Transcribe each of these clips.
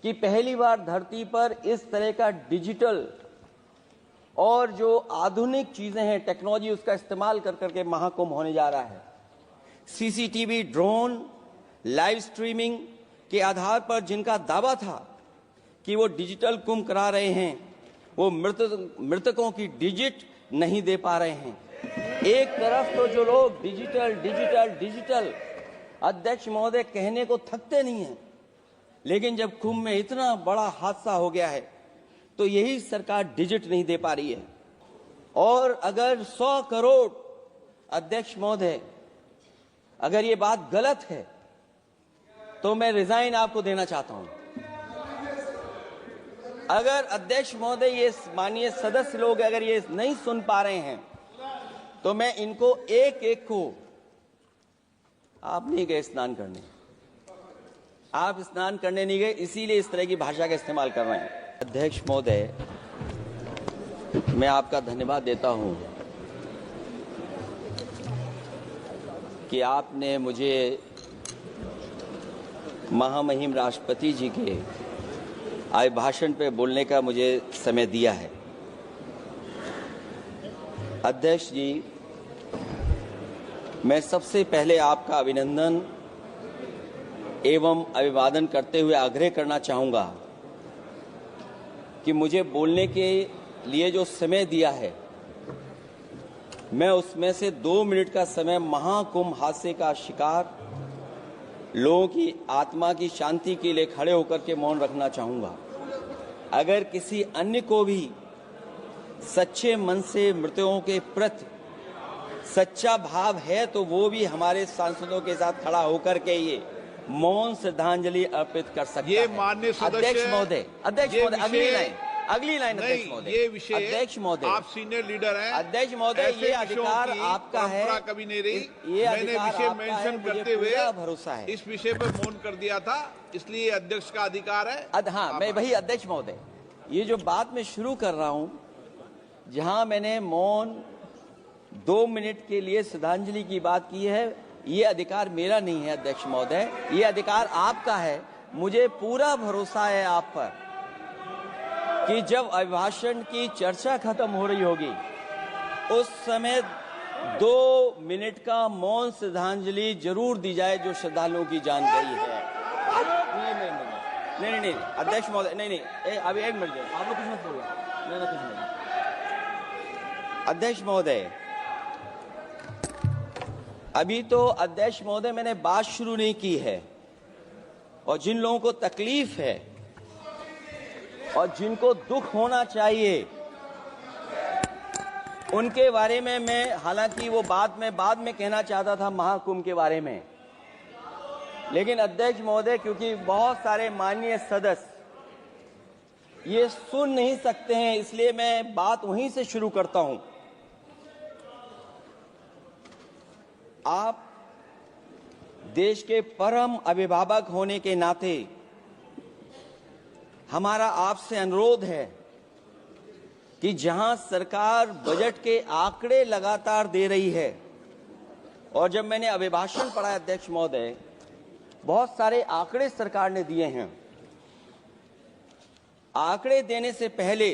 कि पहली बार धरती पर इस तरह का डिजिटल और जो आधुनिक चीजें हैं, टेक्नोलॉजी, उसका इस्तेमाल कर करके महाकुंभ होने जा रहा है। सीसीटीवी, ड्रोन, लाइव स्ट्रीमिंग के आधार पर जिनका दावा था कि वो डिजिटल कुंभ करा रहे हैं, वो मृतकों की डिजिट नहीं दे पा रहे हैं। एक तरफ तो जो लोग डिजिटल डिजिटल डिजिटल अध्यक्ष महोदय कहने को थकते नहीं हैं, लेकिन जब कुंभ में इतना बड़ा हादसा हो गया है तो यही सरकार डिजिट नहीं दे पा रही है। और अगर 100 करोड़, अध्यक्ष महोदय, अगर ये बात गलत है तो मैं रिजाइन आपको देना चाहता हूं। अगर अध्यक्ष महोदय, ये माननीय सदस्य लोग अगर ये नहीं सुन पा रहे हैं तो मैं इनको एक एक को, आप नहीं गए स्नान करने, आप स्नान करने नहीं गए, इसीलिए इस तरह की भाषा का इस्तेमाल कर रहे हैं। अध्यक्ष महोदय, मैं आपका धन्यवाद देता हूं कि आपने मुझे महामहिम राष्ट्रपति जी के अभिभाषण पे बोलने का मुझे समय दिया है। अध्यक्ष जी, मैं सबसे पहले आपका अभिनंदन एवं अभिवादन करते हुए आग्रह करना चाहूंगा कि मुझे बोलने के लिए जो समय दिया है, मैं उसमें से 2 मिनट का समय महाकुंभ हादसे का शिकार लोगों की आत्मा की शांति के लिए खड़े होकर के मौन रखना चाहूंगा। अगर किसी अन्य को भी सच्चे मन से मृतकों के प्रति सच्चा भाव है तो वो भी हमारे सांसदों के साथ खड़ा होकर के ये मौन श्रद्धांजलि अर्पित कर सकता है। माननीय सदस्य अध्यक्ष महोदय, अगली लाइन अध्यक्ष महोदय, ये विषय, अध्यक्ष महोदय, आप सीनियर लीडर हैं। अध्यक्ष महोदय, ये अधिकार आपका है, कभी नहीं रही। ये मैंने विषय मेंशन करते हुए भरोसा है, इस विषय पर मौन कर दिया था, इसलिए अध्यक्ष का अधिकार है। हाँ, मैं वही अध्यक्ष महोदय, ये जो बात मैं शुरू कर रहा हूं, जहां मैंने मौन 2 मिनट के लिए श्रद्धांजलि की बात की है, ये अधिकार मेरा नहीं है अध्यक्ष महोदय, ये अधिकार आपका है। मुझे पूरा भरोसा है आप पर कि जब अभिभाषण की चर्चा खत्म हो रही होगी उस समय 2 मिनट का मौन श्रद्धांजलि जरूर दी जाए जो श्रद्धालुओं की जान गई है। नहीं, अध्यक्ष महोदय, नहीं, अभी 1 मिनट, आप लोग कुछ मत बोलो, नहीं, कुछ नहीं। अध्यक्ष महोदय, अभी तो अध्यक्ष महोदय मैंने बात शुरू नहीं की है, और जिन लोगों को तकलीफ है और जिनको दुख होना चाहिए उनके बारे में मैं, हालांकि वो बाद में कहना चाहता था महाकुंभ के बारे में, लेकिन अध्यक्ष महोदय, क्योंकि बहुत सारे माननीय सदस्य ये सुन नहीं सकते हैं, इसलिए मैं बात वहीं से शुरू करता हूं। आप देश के परम अभिभावक होने के नाते हमारा आपसे अनुरोध है कि जहां सरकार बजट के आंकड़े लगातार दे रही है, और जब मैंने अभिभाषण पढ़ा अध्यक्ष महोदय, बहुत सारे आंकड़े सरकार ने दिए हैं, आंकड़े देने से पहले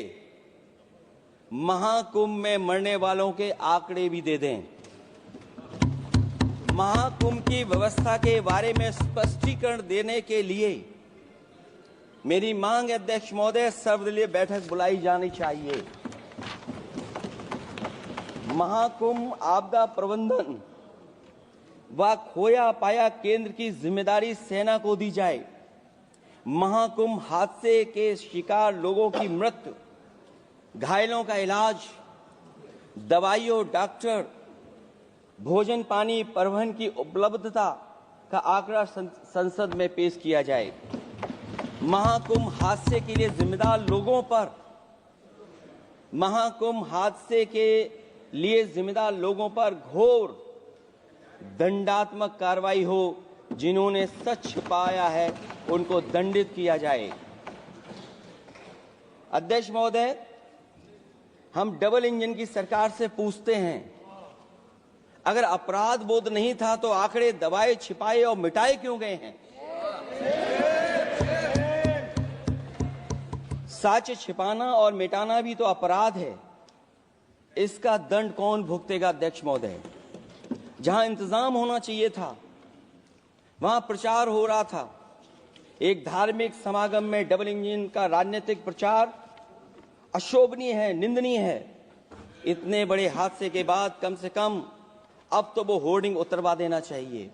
महाकुंभ में मरने वालों के आंकड़े भी दे दें। महाकुंभ की व्यवस्था के बारे में स्पष्टीकरण देने के लिए मेरी मांग है अध्यक्ष महोदय, सर्वदलीय बैठक बुलाई जानी चाहिए। महाकुंभ आपदा प्रबंधन व खोया पाया केंद्र की जिम्मेदारी सेना को दी जाए। महाकुंभ हादसे के शिकार लोगों की मृत्यु, घायलों का इलाज, दवाइयों, डॉक्टर, भोजन पानी, परिवहन की उपलब्धता का आंकड़ा संसद में पेश किया जाए। महाकुंभ हादसे के लिए जिम्मेदार लोगों पर, महाकुंभ हादसे के लिए जिम्मेदार लोगों पर घोर दंडात्मक कार्रवाई हो। जिन्होंने सच छिपाया है उनको दंडित किया जाए। अध्यक्ष महोदय, हम डबल इंजन की सरकार से पूछते हैं, अगर अपराध बोध नहीं था तो आंकड़े दबाए, छिपाए और मिटाए क्यों गए हैं? साक्ष्य छिपाना और मिटाना भी तो अपराध है। इसका दंड कौन भुगतेगा अध्यक्ष महोदय? जहां इंतजाम होना चाहिए था वहां प्रचार हो रहा था। एक धार्मिक समागम में डबल इंजन का राजनीतिक प्रचार अशोभनीय है, निंदनीय है। इतने बड़े हादसे के बाद कम से कम अब तो वो होर्डिंग उतरवा देना चाहिए।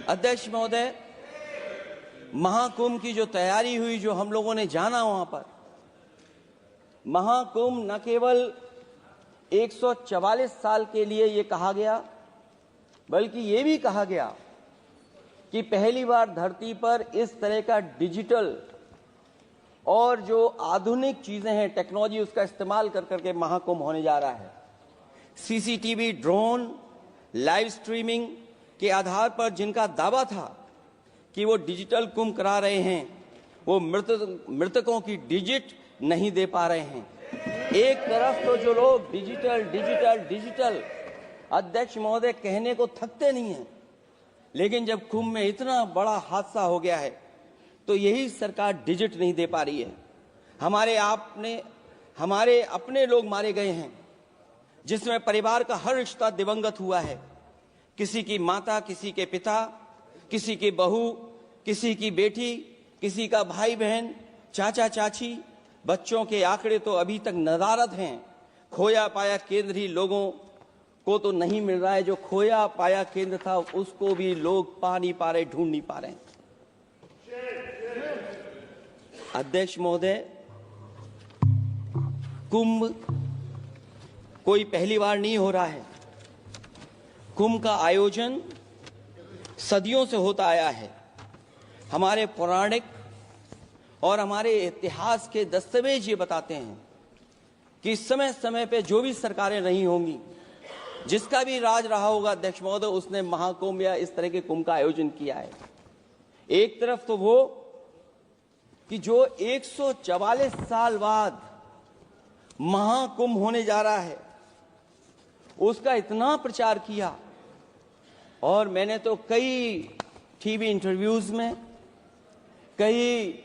अध्यक्ष महोदय, महाकुंभ की जो तैयारी हुई, जो हम लोगों ने जाना वहां पर, महाकुंभ न केवल 144 साल के लिए ये कहा गया, बल्कि ये भी कहा गया कि पहली बार धरती पर इस तरह का डिजिटल और जो आधुनिक चीजें हैं, टेक्नोलॉजी, उसका इस्तेमाल कर करके महाकुंभ होने जा रहा है। सीसीटीवी, ड्रोन, लाइव स्ट्रीमिंग के आधार पर जिनका दावा था कि वो डिजिटल कुंभ करा रहे हैं, वो मृतकों की डिजिट नहीं दे पा रहे हैं। एक तरफ तो जो लोग डिजिटल डिजिटल डिजिटल अध्यक्ष महोदय कहने को थकते नहीं हैं, लेकिन जब कुंभ में इतना बड़ा हादसा हो गया है तो यही सरकार डिजिट नहीं दे पा रही है। हमारे अपने लोग मारे गए हैं, जिसमें परिवार का हर रिश्ता दिवंगत हुआ है। किसी की माता, किसी के पिता, किसी की बहू, किसी की बेटी, किसी का भाई बहन, चाचा चाची। बच्चों के आंकड़े तो अभी तक नदारद हैं। खोया पाया केंद्र ही लोगों को तो नहीं मिल रहा है। जो खोया पाया केंद्र था उसको भी लोग पा नहीं पा रहे, ढूंढ नहीं पा रहे। अध्यक्ष महोदय, कुंभ कोई पहली बार नहीं हो रहा है। कुंभ का आयोजन सदियों से होता आया है। हमारे पौराणिक और हमारे इतिहास के दस्तावेज ये बताते हैं कि समय समय पे जो भी सरकारें नहीं होंगी, जिसका भी राज रहा होगा अध्यक्ष महोदय, उसने महाकुंभ या इस तरह के कुंभ का आयोजन किया है। एक तरफ तो वो कि जो 144 साल बाद महाकुंभ होने जा रहा है, उसका इतना प्रचार किया। और मैंने तो कई टीवी इंटरव्यूज में, कई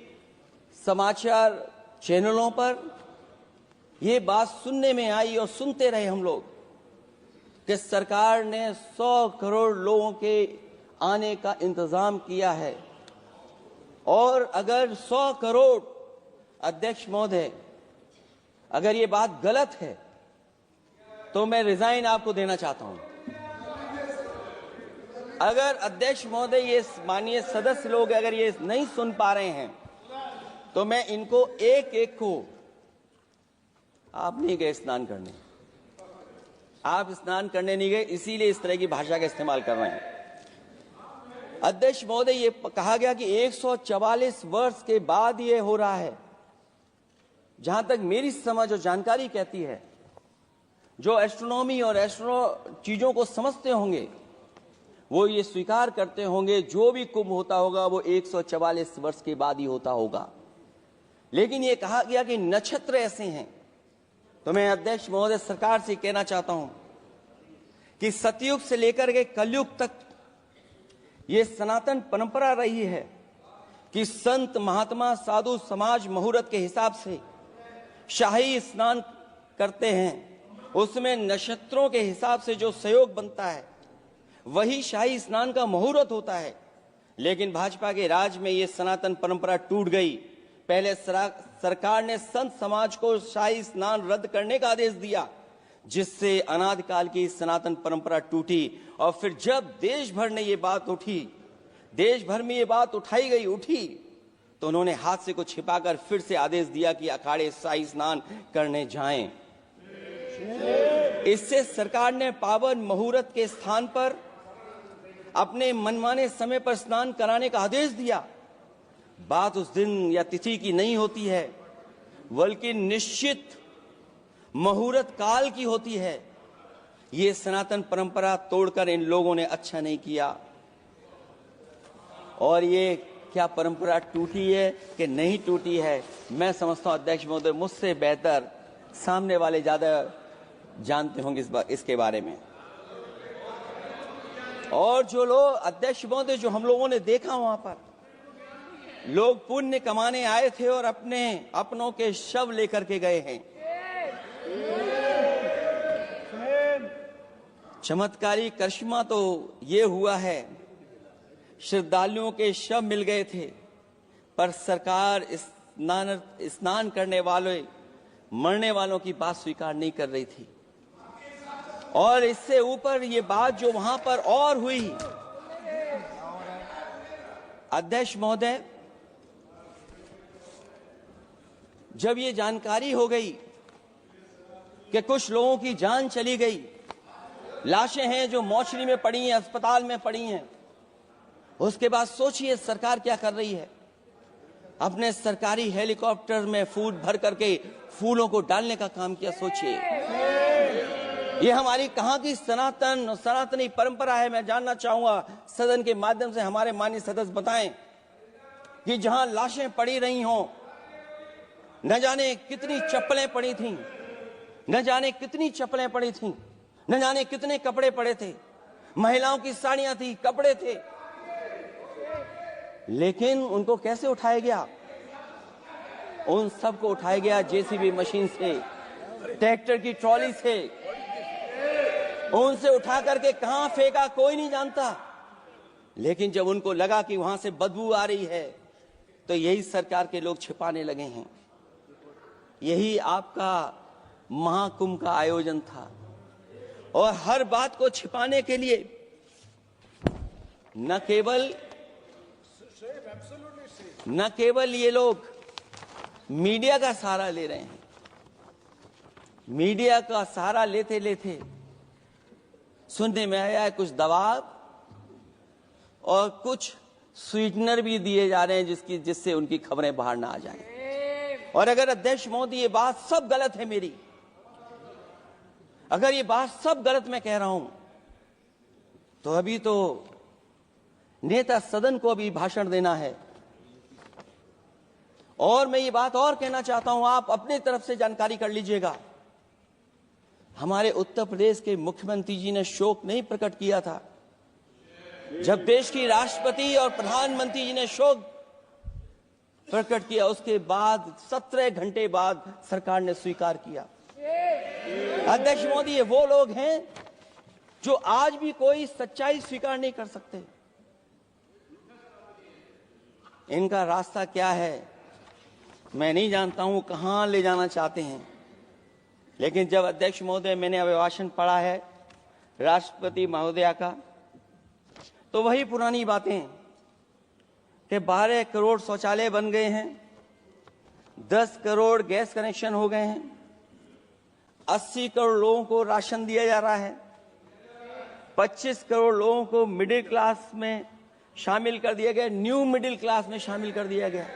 समाचार चैनलों पर ये बात सुनने में आई और सुनते रहे हम लोग कि सरकार ने 100 करोड़ लोगों के आने का इंतजाम किया है। और अगर 100 करोड़, अध्यक्ष महोदय, अगर ये बात गलत है तो मैं रिजाइन आपको देना चाहता हूं। अगर अध्यक्ष महोदय, ये माननीय सदस्य लोग अगर ये नहीं सुन पा रहे हैं तो मैं इनको एक एक को, आप नहीं गए स्नान करने, आप स्नान करने नहीं गए, इसीलिए इस तरह की भाषा का इस्तेमाल कर रहे हैं। अध्यक्ष महोदय, ये कहा गया कि 144 वर्ष के बाद ये हो रहा है। जहां तक मेरी समझ और जानकारी कहती है, जो एस्ट्रोनॉमी और एस्ट्रो चीजों को समझते होंगे वो ये स्वीकार करते होंगे जो भी कुंभ होता होगा वो 144 वर्ष के बाद ही होता होगा। लेकिन ये कहा गया कि नक्षत्र ऐसे हैं। तो मैं अध्यक्ष महोदय सरकार से कहना चाहता हूं कि सतयुग से लेकर के कलयुग तक ये सनातन परंपरा रही है कि संत, महात्मा, साधु समाज मुहूर्त के हिसाब से शाही स्नान करते हैं। उसमें नक्षत्रों के हिसाब से जो सहयोग बनता है वही शाही स्नान का मुहूर्त होता है। लेकिन भाजपा के राज में ये सनातन परंपरा टूट गई। पहले सरकार ने संत समाज को शाही स्नान रद्द करने का आदेश दिया, जिससे अनादिकाल की सनातन परंपरा टूटी। और फिर जब देश भर में ये बात उठी, तो उन्होंने हादसे को छिपाकर फिर से आदेश दिया कि अखाड़े शाही स्नान करने जाएं। इससे सरकार ने पावन मुहूर्त के स्थान पर अपने मनमाने समय पर स्नान कराने का आदेश दिया। बात उस दिन या तिथि की नहीं होती है, बल्कि निश्चित मुहूर्त काल की होती है। ये सनातन परंपरा तोड़कर इन लोगों ने अच्छा नहीं किया। और ये क्या परंपरा टूटी है कि नहीं टूटी है, मैं समझता हूं अध्यक्ष महोदय मुझसे बेहतर सामने वाले ज्यादा जानते होंगे इसके बारे में। और जो लोग, अध्यक्ष महोदय, जो हम लोगों ने देखा वहां पर लोग पुण्य कमाने आए थे और अपने अपनों के शव लेकर के गए हैं। चमत्कारी करिश्मा तो ये हुआ है, श्रद्धालुओं के शव मिल गए थे, पर सरकार स्नान करने वाले मरने वालों की बात स्वीकार नहीं कर रही थी। और इससे ऊपर ये बात जो वहां पर और हुई, अध्यक्ष महोदय, जब ये जानकारी हो गई कि कुछ लोगों की जान चली गई, लाशें हैं जो मोर्चरी में पड़ी हैं, अस्पताल में पड़ी हैं, उसके बाद सोचिए सरकार क्या कर रही है। अपने सरकारी हेलीकॉप्टर में फूड भर करके फूलों को डालने का काम किया। सोचिए, ये हमारी कहां की सनातनी परंपरा है। मैं जानना चाहूंगा सदन के माध्यम से हमारे माननीय सदस्य बताएं कि जहां लाशें पड़ी रही हों, न जाने कितनी चप्पलें पड़ी थीं, न जाने कितनी चप्पलें पड़ी थीं, न जाने कितने कपड़े पड़े थे, महिलाओं की साड़ियां थी, कपड़े थे, लेकिन उनको कैसे उठाया गया? उन सबको उठाया गया जेसीबी मशीन से, ट्रैक्टर की ट्रॉली से। उनसे उठा करके कहां फेंका कोई नहीं जानता, लेकिन जब उनको लगा कि वहां से बदबू आ रही है, तो यही सरकार के लोग छिपाने लगे हैं। यही आपका महाकुंभ का आयोजन था। और हर बात को छिपाने के लिए न केवल ये लोग मीडिया का सहारा ले रहे हैं, मीडिया का सहारा लेते लेते सुनने में आया है कुछ दबाव और कुछ स्वीटनर भी दिए जा रहे हैं जिससे उनकी खबरें बाहर ना आ जाएं। और अगर अध्यक्ष मोदी ये बात सब गलत है मेरी, अगर ये बात सब गलत मैं कह रहा हूं, तो अभी तो नेता सदन को अभी भाषण देना है। और मैं ये बात और कहना चाहता हूं, आप अपनी तरफ से जानकारी कर लीजिएगा। हमारे उत्तर प्रदेश के मुख्यमंत्री जी ने शोक नहीं प्रकट किया था। जब देश की राष्ट्रपति और प्रधानमंत्री जी ने शोक प्रकट किया, उसके बाद 17 घंटे बाद सरकार ने स्वीकार किया। अध्यक्ष मोदी, ये वो लोग हैं जो आज भी कोई सच्चाई स्वीकार नहीं कर सकते। इनका रास्ता क्या है मैं नहीं जानता हूं, कहां ले जाना चाहते हैं। लेकिन जब अध्यक्ष महोदय मैंने अभिभाषण पढ़ा है राष्ट्रपति महोदया का, तो वही पुरानी बातें कि 12 करोड़ शौचालय बन गए हैं, 10 करोड़ गैस कनेक्शन हो गए हैं, 80 करोड़ लोगों को राशन दिया जा रहा है, 25 करोड़ लोगों को मिडिल क्लास में शामिल कर दिया गया, न्यू मिडिल क्लास में शामिल कर दिया गया।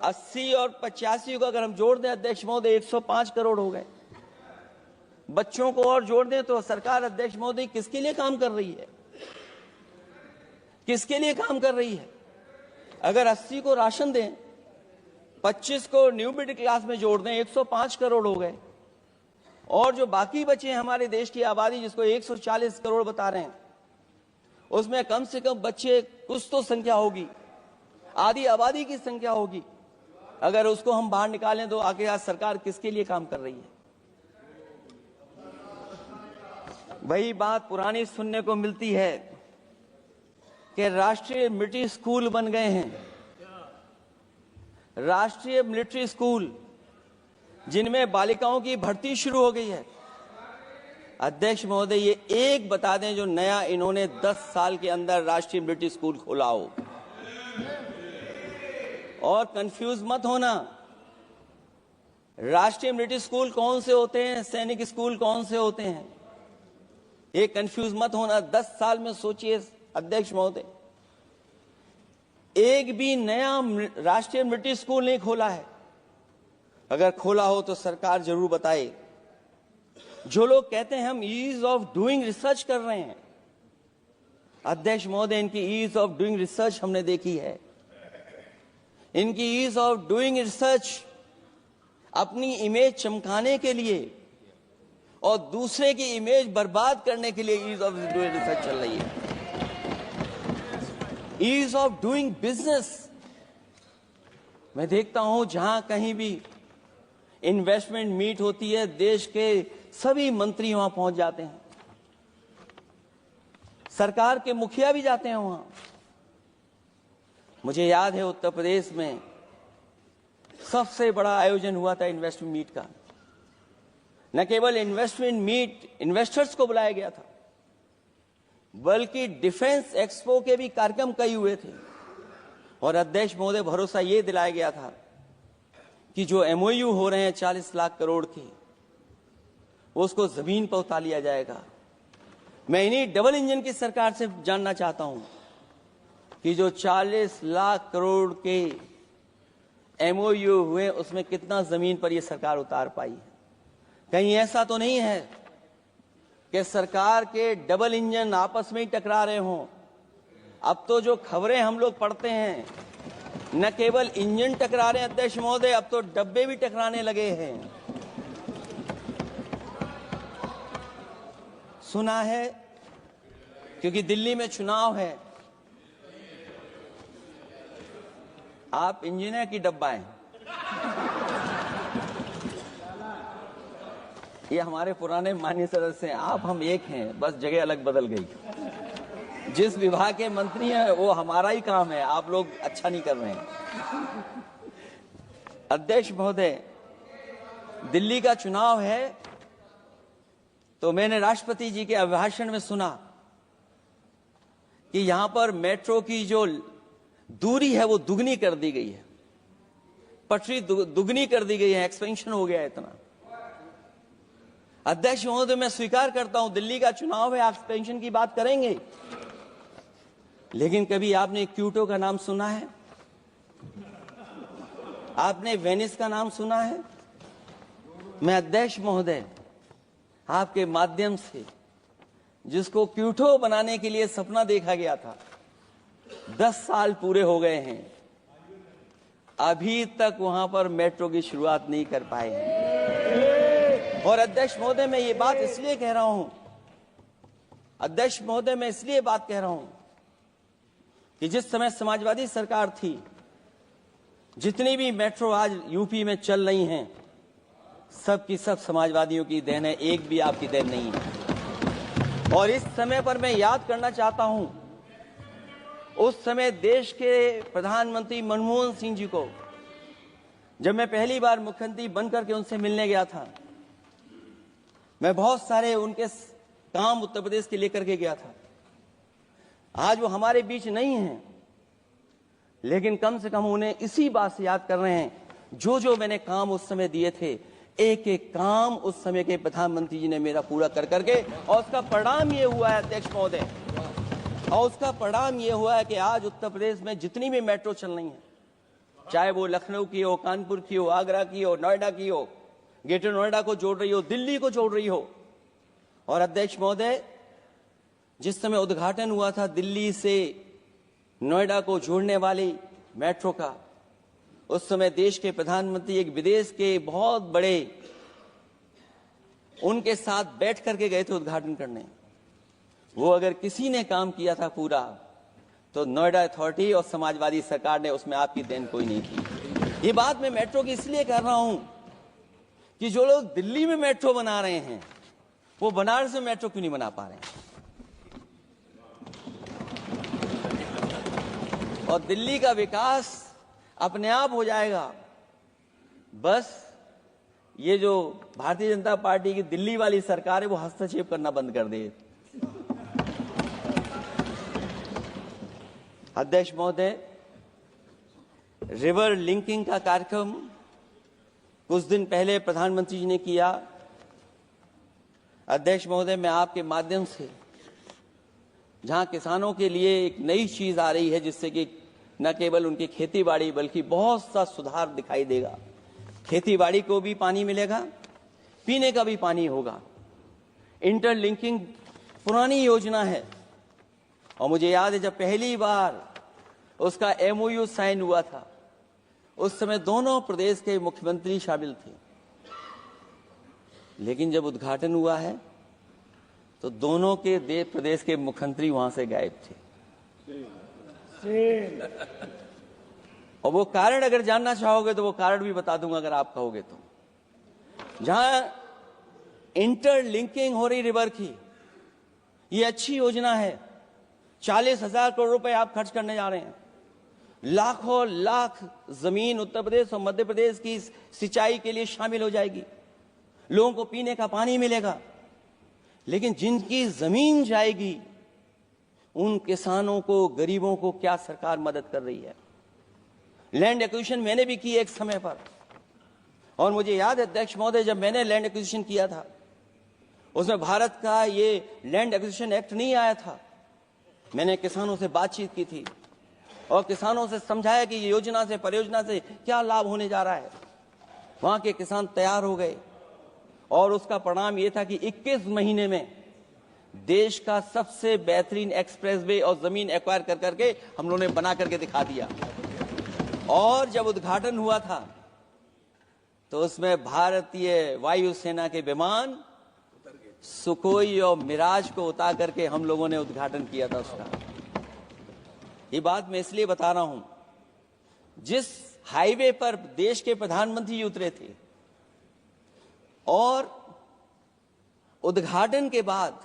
80 और 85 को अगर हम जोड़ दें अध्यक्ष महोदय, 105 करोड़ हो गए। बच्चों को और जोड़ दें तो सरकार अध्यक्ष महोदय किसके लिए काम कर रही है? किसके लिए काम कर रही है? अगर 80 को राशन दें, 25 को न्यू मिडिल क्लास में जोड़ दें, 105 करोड़ हो गए। और जो बाकी बचे हैं हमारे देश की आबादी, जिसको 140 करोड़ बता रहे हैं, उसमें कम से कम बच्चे कुछ तो संख्या होगी, आधी आबादी की संख्या होगी। अगर उसको हम बाहर निकालें तो आगे आज सरकार किसके लिए काम कर रही है? वही बात पुरानी सुनने को मिलती है कि राष्ट्रीय मिलिट्री स्कूल बन गए हैं, राष्ट्रीय मिलिट्री स्कूल जिनमें बालिकाओं की भर्ती शुरू हो गई है। अध्यक्ष महोदय, ये एक बता दें जो नया इन्होंने 10 साल के अंदर राष्ट्रीय मिलिट्री स्कूल खोला हो। और कंफ्यूज मत होना, राष्ट्रीय मिलिट्री स्कूल कौन से होते हैं, सैनिक स्कूल कौन से होते हैं, ये कंफ्यूज मत होना। 10 साल में सोचिए अध्यक्ष महोदय, एक भी नया राष्ट्रीय मिलिट्री स्कूल नहीं खोला है। अगर खोला हो तो सरकार जरूर बताए। जो लोग कहते हैं हम ईज ऑफ डूइंग रिसर्च कर रहे हैं, अध्यक्ष महोदय, इनकी ईज ऑफ डूइंग रिसर्च हमने देखी है। इनकी ईज ऑफ डूइंग रिसर्च अपनी इमेज चमकाने के लिए और दूसरे की इमेज बर्बाद करने के लिए ईज ऑफ डूइंग रिसर्च चल रही है। Ease of doing business. मैं देखता हूं जहां कहीं भी इन्वेस्टमेंट मीट होती है, देश के सभी मंत्री वहां पहुंच जाते हैं, सरकार के मुखिया भी जाते हैं वहां। मुझे याद है उत्तर प्रदेश में सबसे बड़ा आयोजन हुआ था इन्वेस्टमेंट मीट का। न केवल इन्वेस्टमेंट मीट इन्वेस्टर्स को बुलाया गया था, बल्कि डिफेंस एक्सपो के भी कार्यक्रम कई हुए थे। और अध्यक्ष महोदय, भरोसा ये दिलाया गया था कि जो एमओयू हो रहे हैं 40 लाख करोड़ के, उसको जमीन पर उतार लिया जाएगा। मैं इन्हीं डबल इंजन की सरकार से जानना चाहता हूं कि जो 40 लाख करोड़ के एमओयू हुए, उसमें कितना जमीन पर यह सरकार उतार पाई है। कहीं ऐसा तो नहीं है कि सरकार के डबल इंजन आपस में ही टकरा रहे हों। अब तो जो खबरें हम लोग पढ़ते हैं, न केवल इंजन टकरा रहे हैं अध्यक्ष महोदय, अब तो डब्बे भी टकराने लगे हैं। सुना है क्योंकि दिल्ली में चुनाव है, आप इंजीनियर की डब्बा हैं। ये हमारे पुराने माननीय सदस्य हैं, आप हम एक हैं, बस जगह अलग बदल गई। जिस विभाग के मंत्री हैं वो हमारा ही काम है, आप लोग अच्छा नहीं कर रहे हैं। अध्यक्ष महोदय, दिल्ली का चुनाव है तो मैंने राष्ट्रपति जी के अभिभाषण में सुना कि यहां पर मेट्रो की जो दूरी है वो दुगनी कर दी गई है, पटरी दुगनी कर दी गई है, एक्सपेंशन हो गया है इतना। अध्यक्ष महोदय, मैं स्वीकार करता हूं दिल्ली का चुनाव है, आप एक्सपेंशन की बात करेंगे, लेकिन कभी आपने क्यूटो का नाम सुना है? आपने वेनिस का नाम सुना है? मैं अध्यक्ष महोदय आपके माध्यम से, जिसको क्यूटो बनाने के लिए सपना देखा गया था, 10 साल पूरे हो गए हैं, अभी तक वहां पर मेट्रो की शुरुआत नहीं कर पाए हैं। और अध्यक्ष महोदय, मैं ये बात इसलिए कह रहा हूं, अध्यक्ष महोदय मैं इसलिए बात कह रहा हूं कि जिस समय समाजवादी सरकार थी, जितनी भी मेट्रो आज यूपी में चल रही हैं, सब की सब समाजवादियों की देन है, एक भी आपकी देन नहीं है। और इस समय पर मैं याद करना चाहता हूं, उस समय देश के प्रधानमंत्री मनमोहन सिंह जी को जब मैं पहली बार मुख्यमंत्री बनकर के उनसे मिलने गया था, मैं बहुत सारे उनके काम उत्तर प्रदेश के लेकर के गया था। आज वो हमारे बीच नहीं हैं, लेकिन कम से कम उन्हें इसी बात से याद कर रहे हैं, जो जो मैंने काम उस समय दिए थे, एक एक काम उस समय के प्रधानमंत्री जी ने मेरा पूरा कर करके, और उसका परिणाम ये हुआ है अध्यक्ष महोदय, और उसका परिणाम ये हुआ है कि आज उत्तर प्रदेश में जितनी भी मेट्रो चल रही हैं, चाहे वो लखनऊ की हो, कानपुर की हो, आगरा की हो, नोएडा की हो, ग्रेटर नोएडा को जोड़ रही हो, दिल्ली को जोड़ रही हो। और अध्यक्ष महोदय, जिस समय उद्घाटन हुआ था दिल्ली से नोएडा को जोड़ने वाली मेट्रो का, उस समय देश के प्रधानमंत्री एक विदेश के बहुत बड़े उनके साथ बैठ करके गए थे उद्घाटन करने। वो अगर किसी ने काम किया था पूरा, तो नोएडा अथॉरिटी और समाजवादी सरकार ने, उसमें आपकी देन कोई नहीं थी। ये बात मैं मेट्रो की इसलिए कर रहा हूं कि जो लोग दिल्ली में मेट्रो बना रहे हैं, वो बनारस में मेट्रो क्यों नहीं बना पा रहे हैं? और दिल्ली का विकास अपने आप हो जाएगा, बस ये जो भारतीय जनता पार्टी की दिल्ली वाली सरकार है वो हस्तक्षेप करना बंद कर दे। अध्यक्ष महोदय, रिवर लिंकिंग का कार्यक्रम कुछ दिन पहले प्रधानमंत्री जी ने किया। अध्यक्ष महोदय, मैं आपके माध्यम से, जहां किसानों के लिए एक नई चीज आ रही है, जिससे कि न केवल उनकी खेती बाड़ी बल्कि बहुत सा सुधार दिखाई देगा। खेती बाड़ी को भी पानी मिलेगा, पीने का भी पानी होगा। इंटरलिंकिंग पुरानी योजना है, और मुझे याद है जब पहली बार उसका एमओयू साइन हुआ था, उस समय दोनों प्रदेश के मुख्यमंत्री शामिल थे, लेकिन जब उद्घाटन हुआ है तो दोनों के प्रदेश के मुख्यमंत्री वहां से गायब थे। और वो कारण अगर जानना चाहोगे तो वो कारण भी बता दूंगा अगर आप कहोगे तो। जहां इंटरलिंकिंग हो रही रिवर की, ये अच्छी योजना है। 40,000 करोड़ रुपए आप खर्च करने जा रहे हैं। लाखों लाख जमीन उत्तर प्रदेश और मध्य प्रदेश की सिंचाई के लिए शामिल हो जाएगी। लोगों को पीने का पानी मिलेगा। लेकिन जिनकी जमीन जाएगी उन किसानों को, गरीबों को क्या सरकार मदद कर रही है? लैंड एक्विजिशन मैंने भी की एक समय पर, और मुझे याद है अध्यक्ष महोदय, जब मैंने लैंड एक्विजिशन किया था उसमें भारत का ये लैंड एक्विजिशन एक्ट नहीं आया था। मैंने किसानों से बातचीत की थी और किसानों से समझाया कि ये योजना से, परियोजना से क्या लाभ होने जा रहा है। वहां के किसान तैयार हो गए और उसका परिणाम ये था कि 21 महीने में देश का सबसे बेहतरीन एक्सप्रेसवे और जमीन एक्वायर कर करके हम लोगों ने बना करके दिखा दिया। और जब उद्घाटन हुआ था तो उसमें भारतीय वायुसेना के विमान सुखोई और मिराज को उतार करके हम लोगों ने उद्घाटन किया था उसका। ये बात मैं इसलिए बता रहा हूं, जिस हाईवे पर देश के प्रधानमंत्री जी उतरे थे और उद्घाटन के बाद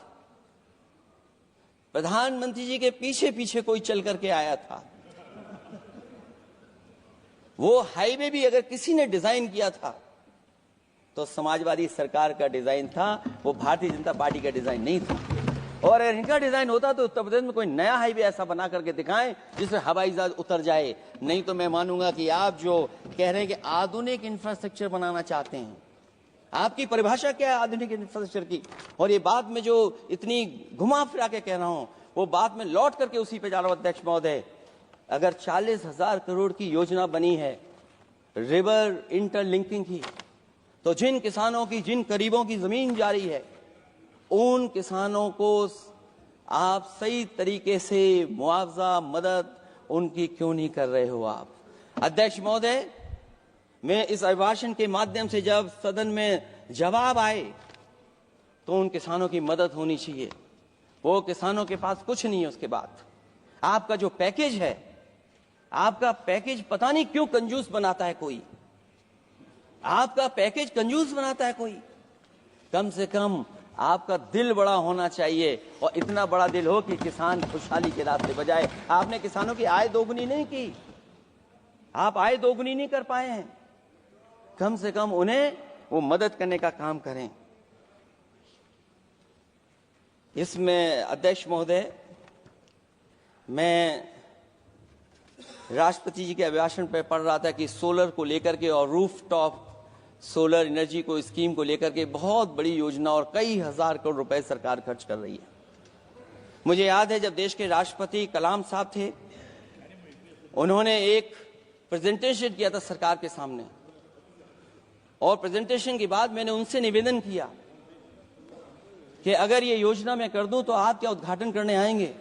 प्रधानमंत्री जी के पीछे पीछे कोई चल करके आया था। वो हाईवे भी अगर किसी ने डिजाइन किया था तो समाजवादी सरकार का डिजाइन था, वो भारतीय जनता पार्टी का डिजाइन नहीं था। और अगर इनका डिजाइन होता तो उत्तर प्रदेश में कोई नया हाईवे ऐसा बना करके दिखाएं जिससे हवाई जहाज उतर जाए। नहीं तो मैं मानूंगा कि आप जो कह रहे हैं कि आधुनिक इंफ्रास्ट्रक्चर बनाना चाहते हैं, आपकी परिभाषा क्या है आधुनिक इंफ्रास्ट्रक्चर की? और ये बात में जो इतनी घुमा फिरा के कह रहा हूं, वो बात में लौट करके उसी पे जा रहा हूं अध्यक्ष महोदय। अगर 40,000 करोड़ की योजना बनी है रिवर इंटरलिंकिंग की, तो जिन किसानों की, जिन गरीबों की जमीन जा रही है, उन किसानों को आप सही तरीके से मुआवजा, मदद उनकी क्यों नहीं कर रहे हो आप? अध्यक्ष महोदय, मैं इस अभिभाषण के माध्यम से जब सदन में जवाब आए तो उन किसानों की मदद होनी चाहिए। वो किसानों के पास कुछ नहीं है। उसके बाद आपका जो पैकेज है, आपका पैकेज पता नहीं क्यों कंजूस बनाता है कोई। आपका पैकेज कंजूस बनाता है कोई। कम से कम आपका दिल बड़ा होना चाहिए, और इतना बड़ा दिल हो कि किसान खुशहाली के रास्ते बजाए। आपने किसानों की आय दोगुनी नहीं की, आप आय दोगुनी नहीं कर पाए हैं। कम से कम उन्हें वो मदद करने का काम करें। इसमें अध्यक्ष महोदय, मैं राष्ट्रपति जी के अभिभाषण पर पढ़ रहा था कि सोलर को लेकर के और रूफटॉप सोलर एनर्जी को, स्कीम को लेकर के बहुत बड़ी योजना और कई हजार करोड़ रुपए सरकार खर्च कर रही है। मुझे याद है जब देश के राष्ट्रपति कलाम साहब थे, उन्होंने एक प्रेजेंटेशन किया था सरकार के सामने, और प्रेजेंटेशन के बाद मैंने उनसे निवेदन किया कि अगर ये योजना मैं कर दूं तो आप क्या उद्घाटन करने आएंगे?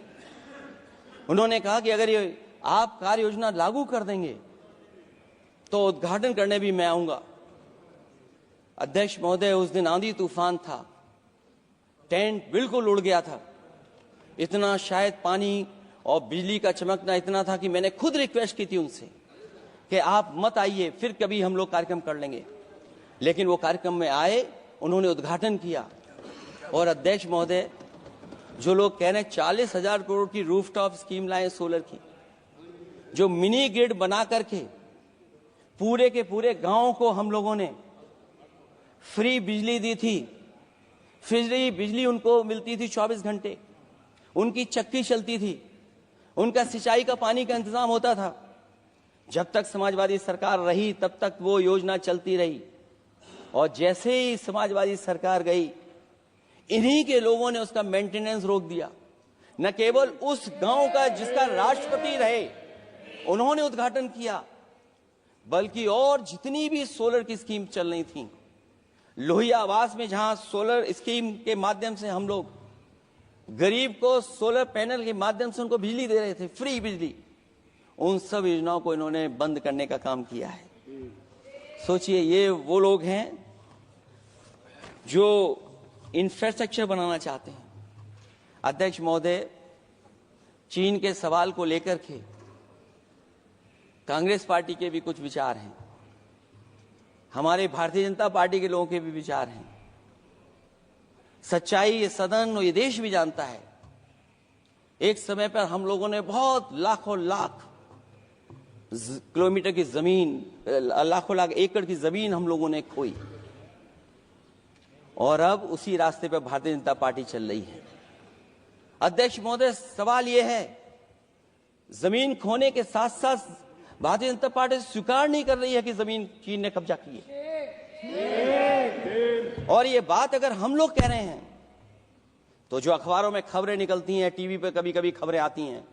उन्होंने कहा कि अगर ये आप कार्य योजना लागू कर देंगे तो उद्घाटन करने भी मैं आऊंगा। अध्यक्ष महोदय, उस दिन आंधी तूफान था, टेंट बिल्कुल उड़ गया था। इतना शायद पानी और बिजली का चमकना इतना था कि मैंने खुद रिक्वेस्ट की थी उनसे कि आप मत आइए, फिर कभी हम लोग कार्यक्रम कर लेंगे। लेकिन वो कार्यक्रम में आए, उन्होंने उद्घाटन किया। और अध्यक्ष महोदय, जो लोग कह रहे हैं 40,000 करोड़ की रूफटॉप स्कीम लाए सोलर की, जो मिनी ग्रिड बना करके पूरे के पूरे गांव को हम लोगों ने फ्री बिजली दी थी। फ्री बिजली उनको मिलती थी 24 घंटे, उनकी चक्की चलती थी, उनका सिंचाई का पानी का इंतजाम होता था। जब तक समाजवादी सरकार रही तब तक वो योजना चलती रही, और जैसे ही समाजवादी सरकार गई, इन्हीं के लोगों ने उसका मेंटेनेंस रोक दिया। न केवल उस गांव का जिसका राष्ट्रपति रहे उन्होंने उद्घाटन किया, बल्कि और जितनी भी सोलर की स्कीम चल रही थी, लोहिया आवास में जहां सोलर स्कीम के माध्यम से हम लोग गरीब को सोलर पैनल के माध्यम से उनको बिजली दे रहे थे, फ्री बिजली, उन सब योजनाओं को इन्होंने बंद करने का काम किया है। सोचिए, ये वो लोग हैं जो इंफ्रास्ट्रक्चर बनाना चाहते हैं। अध्यक्ष महोदय, चीन के सवाल को लेकर के कांग्रेस पार्टी के भी कुछ विचार हैं, हमारे भारतीय जनता पार्टी के लोगों के भी विचार हैं। सच्चाई ये सदन और ये देश भी जानता है, एक समय पर हम लोगों ने बहुत लाखों लाख किलोमीटर की जमीन, लाखों लाख एकड़ की जमीन हम लोगों ने खोई, और अब उसी रास्ते पर भारतीय जनता पार्टी चल रही है। अध्यक्ष महोदय, सवाल यह है, जमीन खोने के साथ साथ भारतीय जनता पार्टी स्वीकार नहीं कर रही है कि जमीन चीन ने कब्जा की है। और ये बात अगर हम लोग कह रहे हैं तो जो अखबारों में खबरें निकलती हैं, टीवी पे कभी कभी खबरें आती हैं,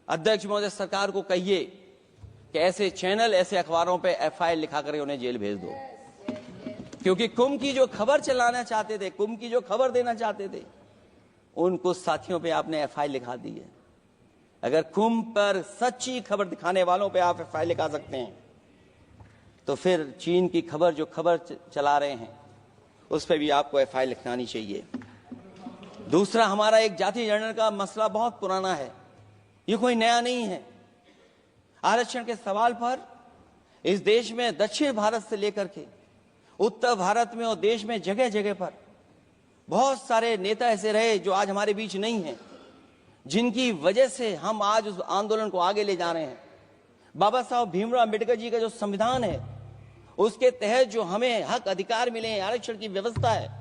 अध्यक्ष महोदय सरकार को कहिए कि ऐसे चैनल, ऐसे अखबारों पे FIR लिखा कर उन्हें जेल भेज दो, क्योंकि कुंभ की जो खबर चलाना चाहते थे, कुंभ की जो खबर देना चाहते थे, उन कुछ साथियों पे आपने FIR लिखा दी है। अगर कुंभ पर सच्ची खबर दिखाने वालों पे आप FIR लिखा सकते हैं, तो फिर चीन की खबर, जो खबर चला रहे हैं, उस पर भी आपको FIR लिखवानी चाहिए। दूसरा, हमारा एक जाति जनगणना का मसला बहुत पुराना है, ये कोई नया नहीं है। आरक्षण के सवाल पर इस देश में दक्षिण भारत से लेकर के उत्तर भारत में और देश में जगह जगह पर बहुत सारे नेता ऐसे रहे जो आज हमारे बीच नहीं हैं, जिनकी वजह से हम आज उस आंदोलन को आगे ले जा रहे हैं। बाबा साहब भीमराव अम्बेडकर जी का जो संविधान है, उसके तहत जो हमें हक अधिकार मिले हैं, आरक्षण की व्यवस्था है,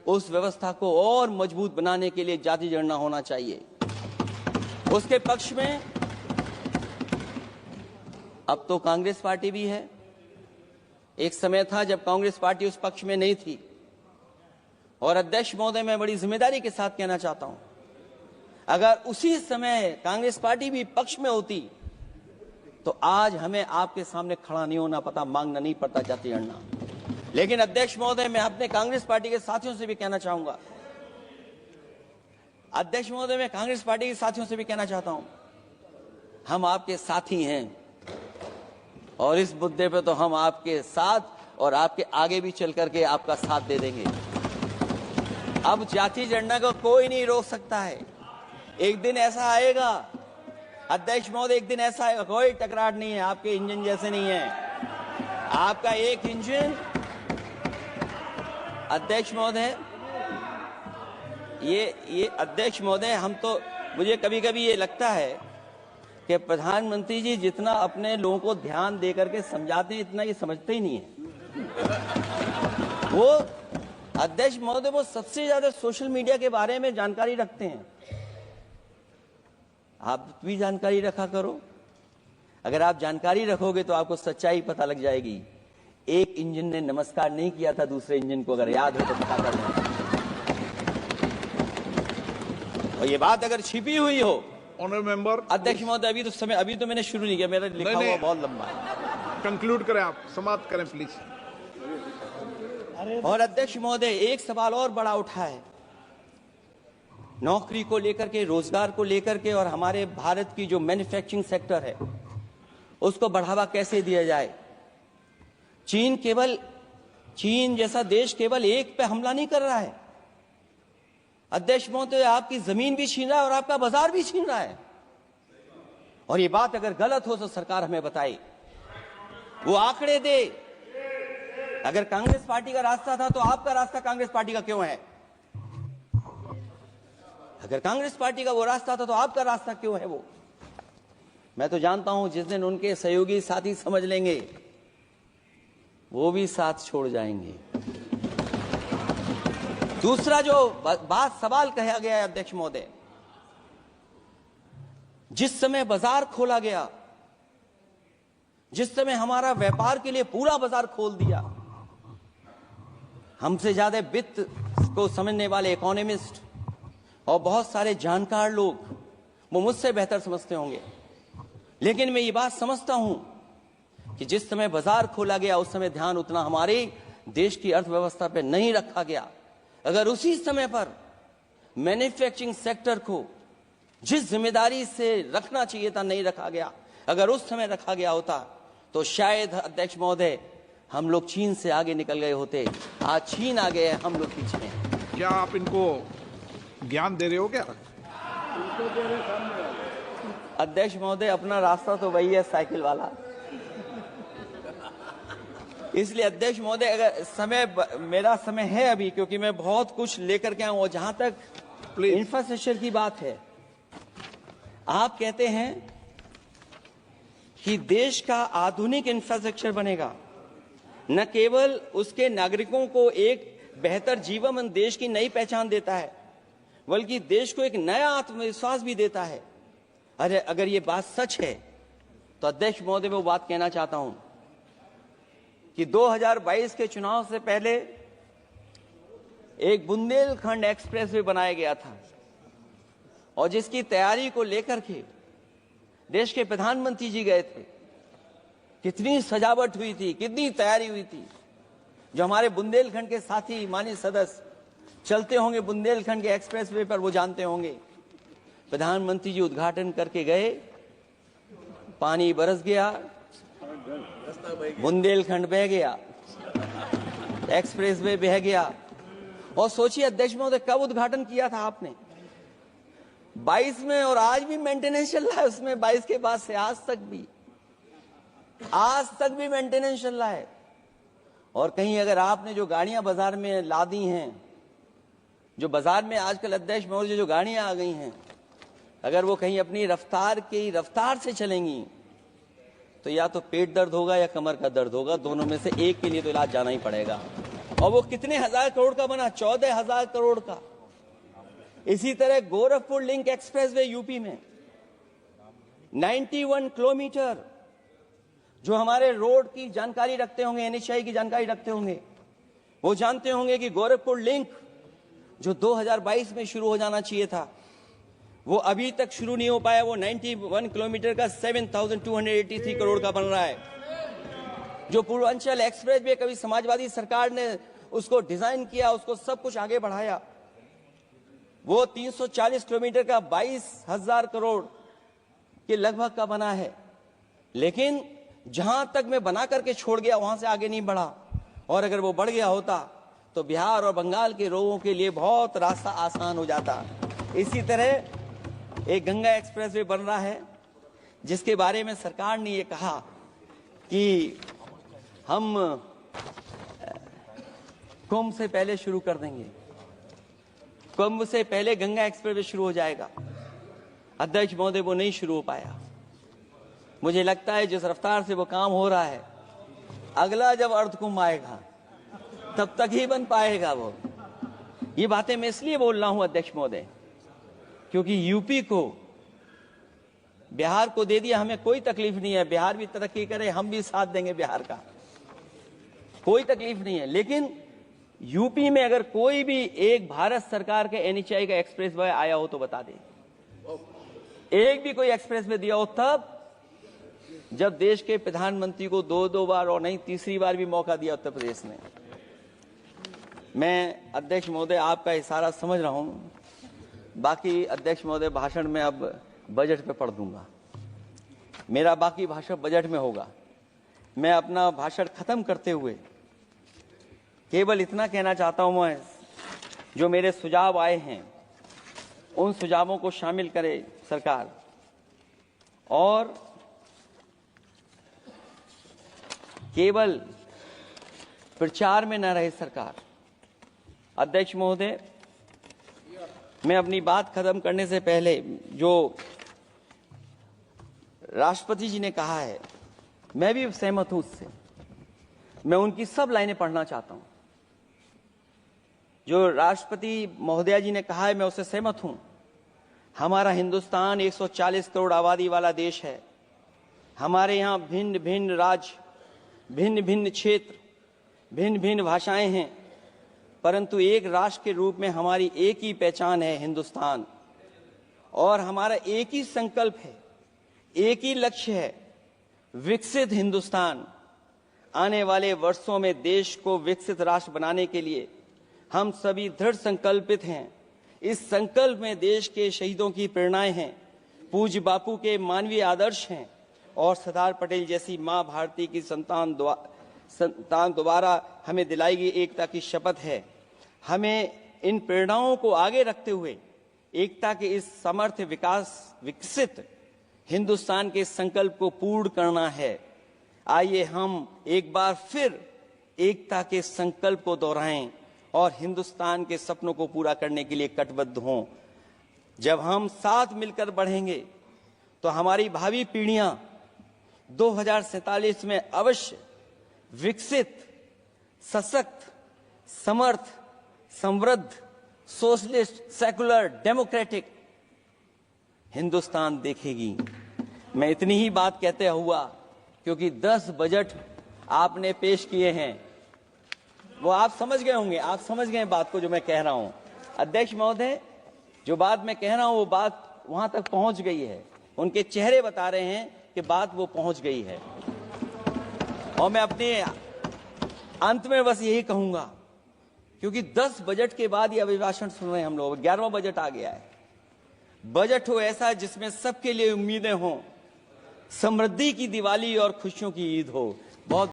उस व्यवस्था को और मजबूत बनाने के लिए जाति जनगणना होना चाहिए। उसके पक्ष में अब तो कांग्रेस पार्टी भी है। एक समय था जब कांग्रेस पार्टी उस पक्ष में नहीं थी, और अध्यक्ष महोदय, मैं बड़ी जिम्मेदारी के साथ कहना चाहता हूं, अगर उसी समय कांग्रेस पार्टी भी पक्ष में होती तो आज हमें आपके सामने खड़ा नहीं होना पता, मांगना नहीं पड़ता जाति जनगणना। लेकिन अध्यक्ष महोदय, मैं अपने कांग्रेस पार्टी के साथियों से भी कहना चाहूंगा, अध्यक्ष महोदय, मैं कांग्रेस पार्टी के साथियों से भी कहना चाहता हूं, हम आपके साथी हैं, और इस मुद्दे पे तो हम आपके साथ और आपके आगे भी चल करके आपका साथ दे देंगे। अब जाति जनगणना को कोई नहीं रोक सकता है। एक दिन ऐसा आएगा अध्यक्ष महोदय, एक दिन ऐसा आएगा, कोई टकरार नहीं है, आपके इंजन जैसे नहीं है, आपका एक इंजन। अध्यक्ष महोदय, ये अध्यक्ष महोदय, हम तो, मुझे कभी कभी ये लगता है कि प्रधानमंत्री जी जितना अपने लोगों को ध्यान दे करके समझाते हैं, इतना ये समझते ही नहीं है। वो अध्यक्ष महोदय, वो सबसे ज्यादा सोशल मीडिया के बारे में जानकारी रखते हैं। आप भी जानकारी रखा करो। अगर आप जानकारी रखोगे तो आपको सच्चाई पता लग जाएगी। एक इंजन ने नमस्कार नहीं किया था दूसरे इंजन को, अगर याद हो तो पता कर लें। और ये बात अगर छिपी हुई हो, ऑनरेबल मेंबर, अध्यक्ष महोदय, अभी तो मैंने शुरू नहीं किया, मेरा लिखा हुआ बहुत लंबा है। कंक्लूड करें, आप समाप्त करें प्लीज। और अध्यक्ष महोदय, एक सवाल और बड़ा उठा है, नौकरी को लेकर के, रोजगार को लेकर के, और हमारे भारत की जो मैन्युफैक्चरिंग सेक्टर है उसको बढ़ावा कैसे दिया जाए। चीन जैसा देश केवल एक पे हमला नहीं कर रहा है अध्यक्ष महोदय, आपकी जमीन भी छीन रहा है और आपका बाजार भी छीन रहा है। और ये बात अगर गलत हो तो सरकार हमें बताए, वो आंकड़े दे। अगर कांग्रेस पार्टी का रास्ता था तो आपका रास्ता कांग्रेस पार्टी का क्यों है? अगर कांग्रेस पार्टी का वो रास्ता था तो आपका रास्ता क्यों है वो? मैं तो जानता हूं जिस दिन उनके सहयोगी साथी समझ लेंगे, वो भी साथ छोड़ जाएंगे। दूसरा जो सवाल कहा गया है अध्यक्ष महोदय, जिस समय बाजार खोला गया, जिस समय हमारा व्यापार के लिए पूरा बाजार खोल दिया, हमसे ज्यादा वित्त को समझने वाले इकोनॉमिस्ट और बहुत सारे जानकार लोग, वो मुझसे बेहतर समझते होंगे, लेकिन मैं ये बात समझता हूं कि जिस समय बाजार खोला गया उस समय ध्यान उतना हमारे देश की अर्थव्यवस्था पे नहीं रखा गया। अगर उसी समय पर मैन्युफैक्चरिंग सेक्टर को जिस जिम्मेदारी से रखना चाहिए था नहीं रखा गया, अगर उस समय रखा गया होता तो शायद अध्यक्ष महोदय हम लोग चीन से आगे निकल गए होते। आज चीन आ गए, हम लोग पीछे हैं। क्या आप इनको ज्ञान दे रहे हो क्या? अध्यक्ष महोदय, अपना रास्ता तो वही है, साइकिल वाला। इसलिए अध्यक्ष महोदय, अगर मेरा समय है अभी, क्योंकि मैं बहुत कुछ लेकर के आऊं। और जहां तक इंफ्रास्ट्रक्चर की बात है, आप कहते हैं कि देश का आधुनिक इंफ्रास्ट्रक्चर बनेगा, न केवल उसके नागरिकों को एक बेहतर जीवन, देश की नई पहचान देता है, बल्कि देश को एक नया आत्मविश्वास भी देता है। अरे अगर ये बात सच है तो अध्यक्ष महोदय, मैं वो बात कहना चाहता हूं कि 2022 के चुनाव से पहले एक बुंदेलखंड एक्सप्रेस वे बनाया गया था, और जिसकी तैयारी को लेकर के देश के प्रधानमंत्री जी गए थे। कितनी सजावट हुई थी, कितनी तैयारी हुई थी। जो हमारे बुंदेलखंड के साथी माननीय सदस्य चलते होंगे बुंदेलखंड के एक्सप्रेस वे पर, वो जानते होंगे। प्रधानमंत्री जी उद्घाटन करके गए, पानी बरस गया, बुंदेलखंड बह गया, एक्सप्रेस वे बह गया। और सोचिए अध्यक्ष महोदय, कब उद्घाटन किया था आपने? 22 में, और आज भी मेंटेनेंस चल रहा है उसमें। 22 के बाद से आज तक भी मेंटेनेंस चल रहा है। और कहीं अगर आपने जो गाड़ियां बाजार में ला दी हैं, जो बाजार में आजकल अध्यक्ष महोदय जो गाड़ियां आ गई हैं, अगर वो कहीं अपनी रफ्तार से चलेंगी तो या तो पेट दर्द होगा या कमर का दर्द होगा, दोनों में से एक के लिए तो इलाज जाना ही पड़ेगा। और वो कितने हजार करोड़ का बना? 14,000 करोड़ का। इसी तरह गोरखपुर लिंक एक्सप्रेसवे यूपी में 91 किलोमीटर। जो हमारे रोड की जानकारी रखते होंगे, एनएचआई की जानकारी रखते होंगे, वो जानते होंगे कि गोरखपुर लिंक जो 2022 में शुरू हो जाना चाहिए था, वो अभी तक शुरू नहीं हो पाया। वो 91 किलोमीटर का 7,283 करोड़ का बन रहा है। जो पूर्वांचल एक्सप्रेस वे, कभी समाजवादी सरकार ने उसको डिजाइन किया, उसको सब कुछ आगे बढ़ाया, वो 340 किलोमीटर का 22,000 करोड़ के लगभग का बना है। लेकिन जहां तक मैं बना करके छोड़ गया, वहां से आगे नहीं बढ़ा। और अगर वो बढ़ गया होता तो बिहार और बंगाल के लोगों के लिए बहुत रास्ता आसान हो जाता। इसी तरह एक गंगा एक्सप्रेस वे बन रहा है, जिसके बारे में सरकार ने ये कहा कि हम कुंभ से पहले शुरू कर देंगे, कुंभ से पहले गंगा एक्सप्रेस वे शुरू हो जाएगा। अध्यक्ष महोदय, वो नहीं शुरू हो पाया। मुझे लगता है जिस रफ्तार से वो काम हो रहा है, अगला जब अर्ध कुंभ आएगा तब तक ही बन पाएगा वो। ये बातें मैं इसलिए बोल रहा हूं अध्यक्ष महोदय, क्योंकि यूपी को, बिहार को दे दिया, हमें कोई तकलीफ नहीं है। बिहार भी तरक्की करे, हम भी साथ देंगे बिहार का, कोई तकलीफ नहीं है। लेकिन यूपी में अगर कोई भी एक भारत सरकार के एनएचआई का एक्सप्रेस वे आया हो तो बता दें। एक भी कोई एक्सप्रेस वे दिया हो तब, जब देश के प्रधानमंत्री को 2 बार और नहीं तीसरी बार भी मौका दिया उत्तर प्रदेश ने। मैं अध्यक्ष महोदय आपका इशारा समझ रहा हूं। बाकी अध्यक्ष महोदय भाषण में अब बजट पे पढ़ दूंगा, मेरा बाकी भाषण बजट में होगा। मैं अपना भाषण खत्म करते हुए केवल इतना कहना चाहता हूं, मैं जो मेरे सुझाव आए हैं उन सुझावों को शामिल करे सरकार, और केवल प्रचार में न रहे सरकार। अध्यक्ष महोदय, मैं अपनी बात खत्म करने से पहले जो राष्ट्रपति जी ने कहा है, मैं भी सहमत हूं उससे। मैं उनकी सब लाइनें पढ़ना चाहता हूं। जो राष्ट्रपति महोदया जी ने कहा है, मैं उससे सहमत हूं। हमारा हिंदुस्तान 140 करोड़ आबादी वाला देश है। हमारे यहाँ भिन्न भिन्न राज्य, भिन्न भिन्न क्षेत्र, भिन्न भिन्न भाषाएं हैं, परंतु एक राष्ट्र के रूप में हमारी एक ही पहचान है, हिंदुस्तान। और हमारा एक ही संकल्प है, एक ही लक्ष्य है, विकसित हिंदुस्तान। आने वाले वर्षों में देश को विकसित राष्ट्र बनाने के लिए हम सभी दृढ़ संकल्पित हैं। इस संकल्प में देश के शहीदों की प्रेरणाएं हैं, पूज्य बापू के मानवीय आदर्श हैं, और सरदार पटेल जैसी मां भारती की संतान द्वारा हमें दिलाई गई एकता की शपथ है। हमें इन प्रेरणाओं को आगे रखते हुए एकता के इस समर्थ विकसित हिंदुस्तान के संकल्प को पूर्ण करना है। आइए हम एक बार फिर एकता के संकल्प को दोहराएं और हिंदुस्तान के सपनों को पूरा करने के लिए कटिबद्ध हों। जब हम साथ मिलकर बढ़ेंगे तो हमारी भावी पीढ़ियां 2047 में अवश्य विकसित, सशक्त, समर्थ, समृद्ध, सोशलिस्ट, सेकुलर, डेमोक्रेटिक हिंदुस्तान देखेगी। मैं इतनी ही बात कहते हुआ, क्योंकि 10 बजट आपने पेश किए हैं, वो आप समझ गए होंगे, आप समझ गए बात को जो मैं कह रहा हूं। अध्यक्ष महोदय, जो बात मैं कह रहा हूं वो बात वहां तक पहुंच गई है। उनके चेहरे बता रहे हैं कि बात वो पहुंच गई है। और मैं अपने अंत में बस यही कहूंगा, क्योंकि 10 बजट के बाद ये अभिभाषण सुन रहे हैं हम लोग, 11वां बजट आ गया है। बजट हो ऐसा जिसमें सबके लिए उम्मीदें हों, समृद्धि की दिवाली और खुशियों की ईद हो। बहुत